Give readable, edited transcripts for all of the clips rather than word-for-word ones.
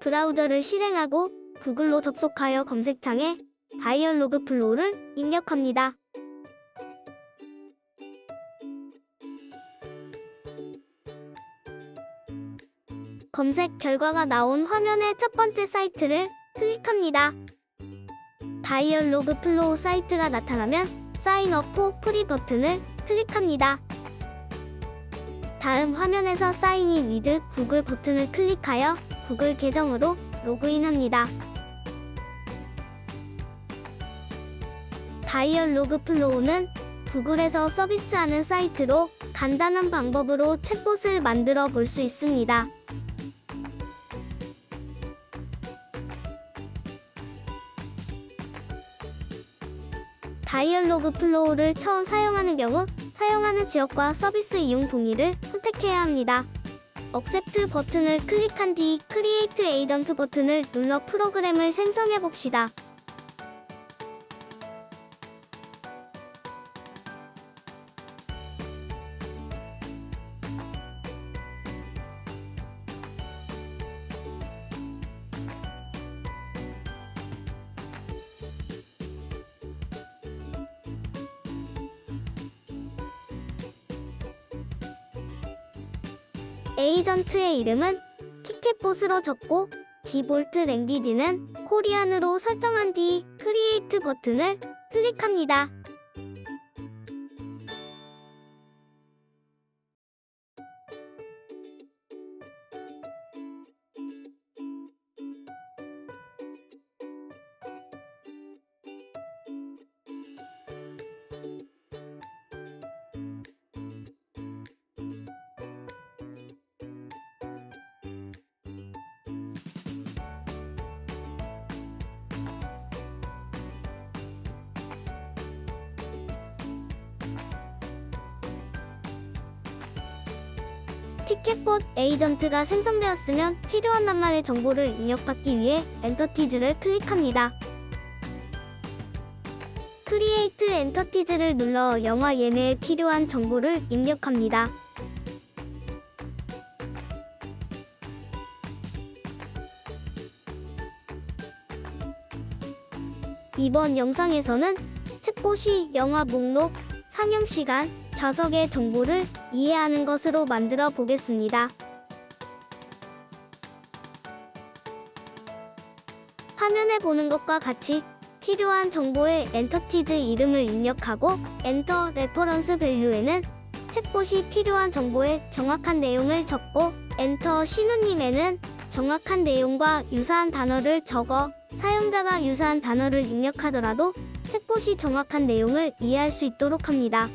브라우저를 실행하고 구글로 접속하여 검색창에 다이얼로그 플로우를 입력합니다. 검색 결과가 나온 화면의 첫 번째 사이트를 클릭합니다. 다이얼로그 플로우 사이트가 나타나면 사인업 포 프리 버튼을 클릭합니다. 다음 화면에서 사인인 위드 구글 버튼을 클릭하여 구글 계정으로 로그인합니다. 다이얼로그 플로우는 구글에서 서비스하는 사이트로 간단한 방법으로 챗봇을 만들어 볼 수 있습니다. 다이얼로그 플로우를 처음 사용하는 경우 사용하는 지역과 서비스 이용 동의를 선택해야 합니다. Accept 버튼을 클릭한 뒤 Create Agent 버튼을 눌러 프로그램을 생성해 봅시다. 에이전트의 이름은 티켓봇으로 적고 디볼트 랭귀지는 코리안으로 설정한 뒤 크리에이트 버튼을 클릭합니다. 티켓봇 에이전트가 생성되었으면 필요한 낱말의 정보를 입력받기 위해 엔터티즈를 클릭합니다. 크리에이트 엔터티즈를 눌러 영화 예매에 필요한 정보를 입력합니다. 이번 영상에서는 챗봇이 영화 목록, 상영시간, 좌석의 정보를 이해하는 것으로 만들어 보겠습니다. 화면에 보는 것과 같이 필요한 정보의 엔터티즈 이름을 입력하고 엔터 레퍼런스 밸류에는 챗봇이 필요한 정보의 정확한 내용을 적고 엔터 신호님에는 정확한 내용과 유사한 단어를 적어 사용자가 유사한 단어를 입력하더라도 챗봇이 정확한 내용을 이해할 수 있도록 합니다.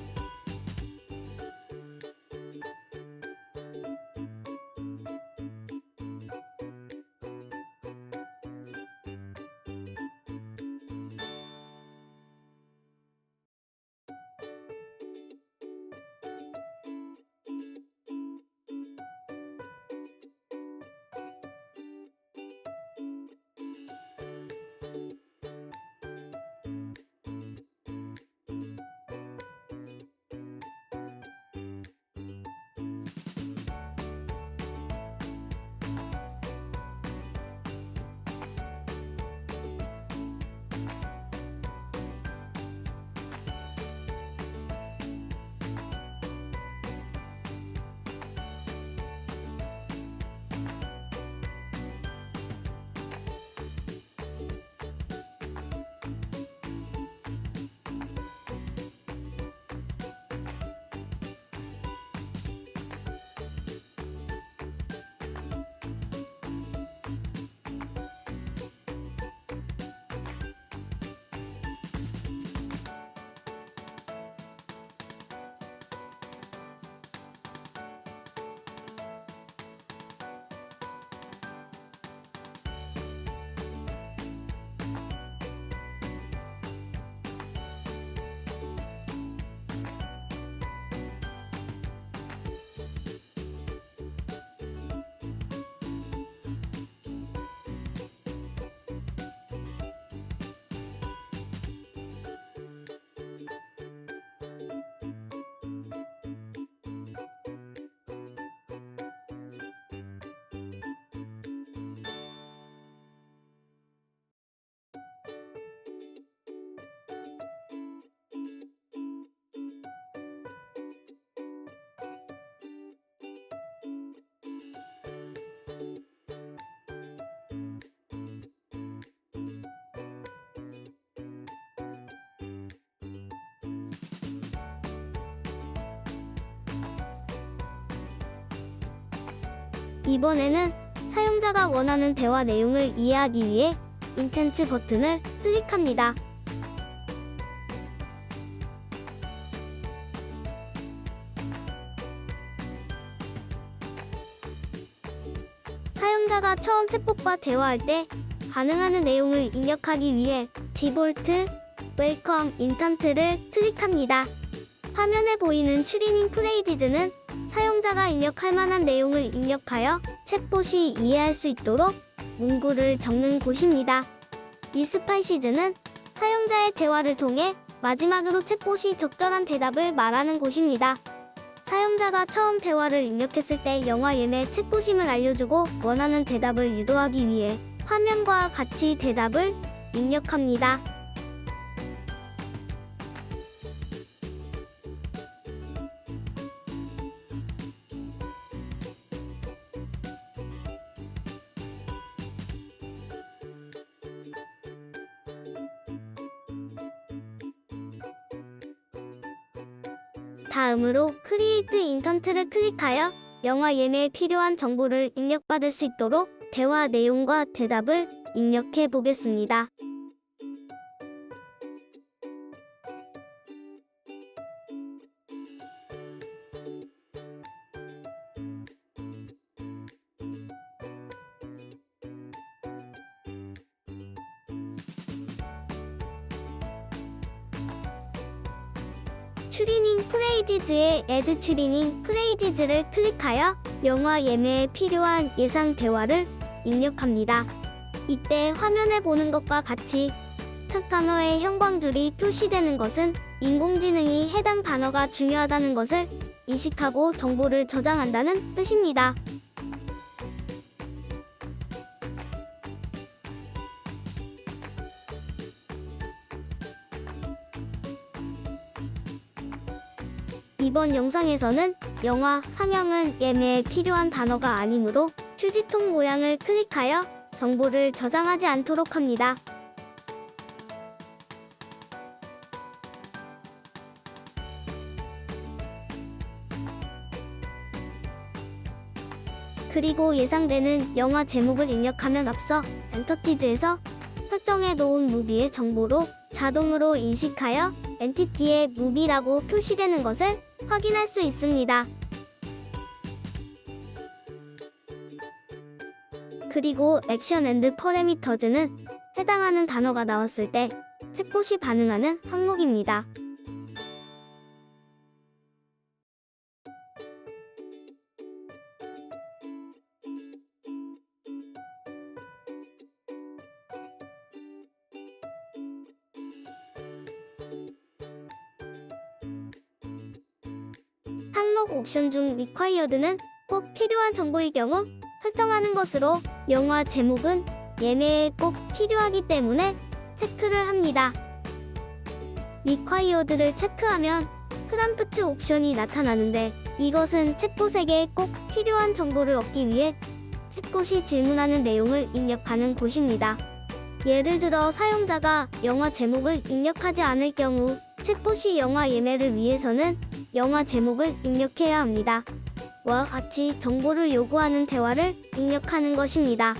이번에는 사용자가 원하는 대화 내용을 이해하기 위해 인텐트 버튼을 클릭합니다. 사용자가 처음 챗봇과 대화할 때 반응하는 내용을 입력하기 위해 디폴트 웰컴 인턴트를 클릭합니다. 화면에 보이는 추리닝 프레이즈는 사용자가 입력할 만한 내용을 입력하여 챗봇이 이해할 수 있도록 문구를 적는 곳입니다. 리스판시즈는 사용자의 대화를 통해 마지막으로 챗봇이 적절한 대답을 말하는 곳입니다. 사용자가 처음 대화를 입력했을 때 영화 예매 챗봇임을 알려주고 원하는 대답을 유도하기 위해 화면과 같이 대답을 입력합니다. 다음으로 크리에이트 인턴트를 클릭하여 영화 예매에 필요한 정보를 입력받을 수 있도록 대화 내용과 대답을 입력해 보겠습니다. 추리닝 프레이즈의 애드 추리닝 프레이즈를 클릭하여 영화 예매에 필요한 예상 대화를 입력합니다. 이때 화면에 보는 것과 같이 첫 단어의 형광줄이 표시되는 것은 인공지능이 해당 단어가 중요하다는 것을 인식하고 정보를 저장한다는 뜻입니다. 이번 영상에서는 영화 상영은 예매에 필요한 단어가 아니므로 휴지통 모양을 클릭하여 정보를 저장하지 않도록 합니다. 그리고 예상되는 영화 제목을 입력하면 앞서 엔터티즈에서 설정해 놓은 무비의 정보로 자동으로 인식하여 엔티티의 무비라고 표시되는 것을 확인할 수 있습니다. 그리고 액션 앤드 퍼레미터즈는 해당하는 단어가 나왔을 때 챗봇이 반응하는 항목입니다. 항목 옵션 중 required는 꼭 필요한 정보의 경우 설정하는 것으로 영화 제목은 예매에 꼭 필요하기 때문에 체크를 합니다. required를 체크하면 프롬프트 옵션이 나타나는데 이것은 챗봇에게 꼭 필요한 정보를 얻기 위해 챗봇이 질문하는 내용을 입력하는 곳입니다. 예를 들어 사용자가 영화 제목을 입력하지 않을 경우 챗봇이 영화 예매를 위해서는 영화 제목을 입력해야 합니다. 와 같이 정보를 요구하는 대화를 입력하는 것입니다.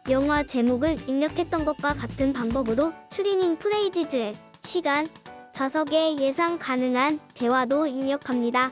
영화 제목을 입력했던 것과 같은 방법으로 추리닝 프레이즈의 시간, 좌석의 예상 가능한 대화도 입력합니다.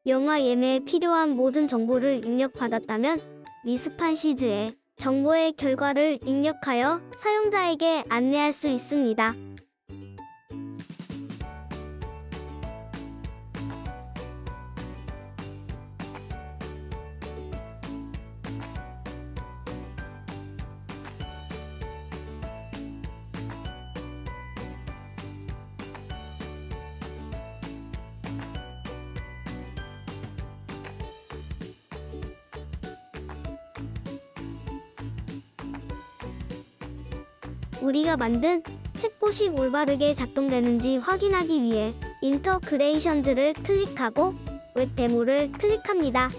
영화 예매에 필요한 모든 정보를 입력받았다면 리스판시즈에 정보의 결과를 입력하여 사용자에게 안내할 수 있습니다. 우리가 만든 챗봇이 올바르게 작동되는지 확인하기 위해 인터그레이션즈를 클릭하고 웹 데모를 클릭합니다.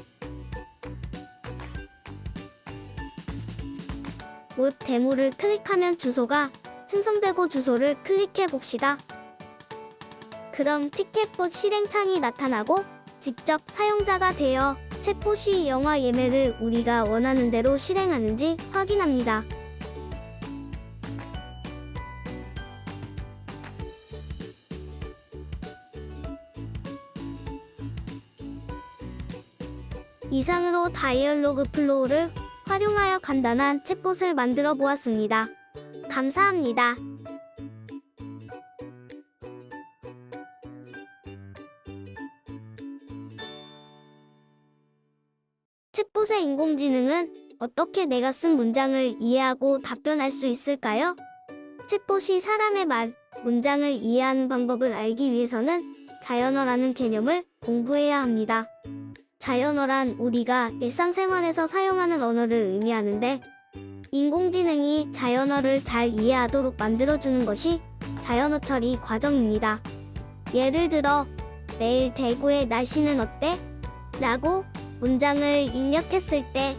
웹 데모를 클릭하면 주소가 생성되고 주소를 클릭해 봅시다. 그럼 티켓봇 실행창이 나타나고 직접 사용자가 되어 챗봇이 영화 예매를 우리가 원하는 대로 실행하는지 확인합니다. 이상으로 다이얼로그 플로우를 활용하여 간단한 챗봇을 만들어 보았습니다. 감사합니다. 챗봇의 인공지능은 어떻게 내가 쓴 문장을 이해하고 답변할 수 있을까요? 챗봇이 사람의 말, 문장을 이해하는 방법을 알기 위해서는 자연어라는 개념을 공부해야 합니다. 자연어란 우리가 일상생활에서 사용하는 언어를 의미하는데, 인공지능이 자연어를 잘 이해하도록 만들어주는 것이 자연어 처리 과정입니다. 예를 들어, 내일 대구의 날씨는 어때? 라고 문장을 입력했을 때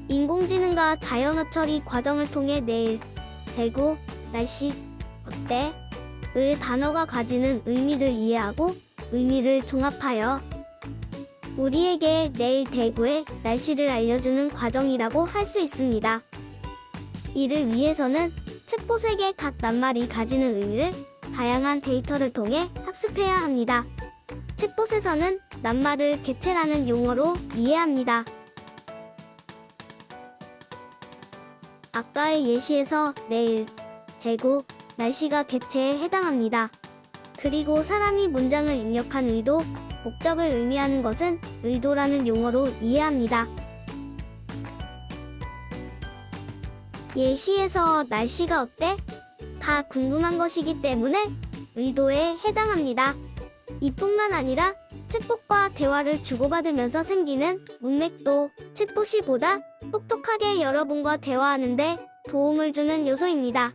인공지능과 자연어 처리 과정을 통해 내일 대구 날씨 어때? 의 단어가 가지는 의미를 이해하고 의미를 종합하여 우리에게 내일 대구의 날씨를 알려주는 과정이라고 할 수 있습니다. 이를 위해서는 챗봇에게 각 낱말이 가지는 의미를 다양한 데이터를 통해 학습해야 합니다. 챗봇에서는 낱말을 개체라는 용어로 이해합니다. 아까의 예시에서 내일, 대구, 날씨가 개체에 해당합니다. 그리고 사람이 문장을 입력한 의도, 목적을 의미하는 것은 의도라는 용어로 이해합니다. 예시에서 날씨가 어때? 가 궁금한 것이기 때문에 의도에 해당합니다. 이뿐만 아니라 챗봇과 대화를 주고받으면서 생기는 문맥도 챗봇이 보다 똑똑하게 여러분과 대화하는데 도움을 주는 요소입니다.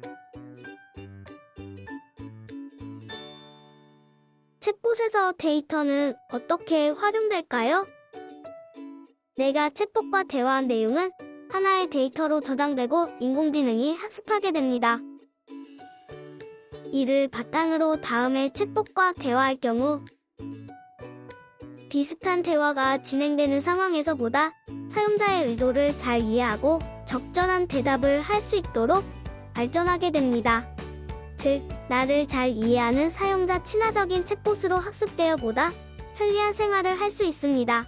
챗봇에서 데이터는 어떻게 활용될까요? 내가 챗봇과 대화한 내용은 하나의 데이터로 저장되고 인공지능이 학습하게 됩니다. 이를 바탕으로 다음에 챗봇과 대화할 경우 비슷한 대화가 진행되는 상황에서 보다 사용자의 의도를 잘 이해하고 적절한 대답을 할 수 있도록 발전하게 됩니다. 즉, 나를 잘 이해하는 사용자 친화적인 챗봇으로 학습되어 보다 편리한 생활을 할 수 있습니다.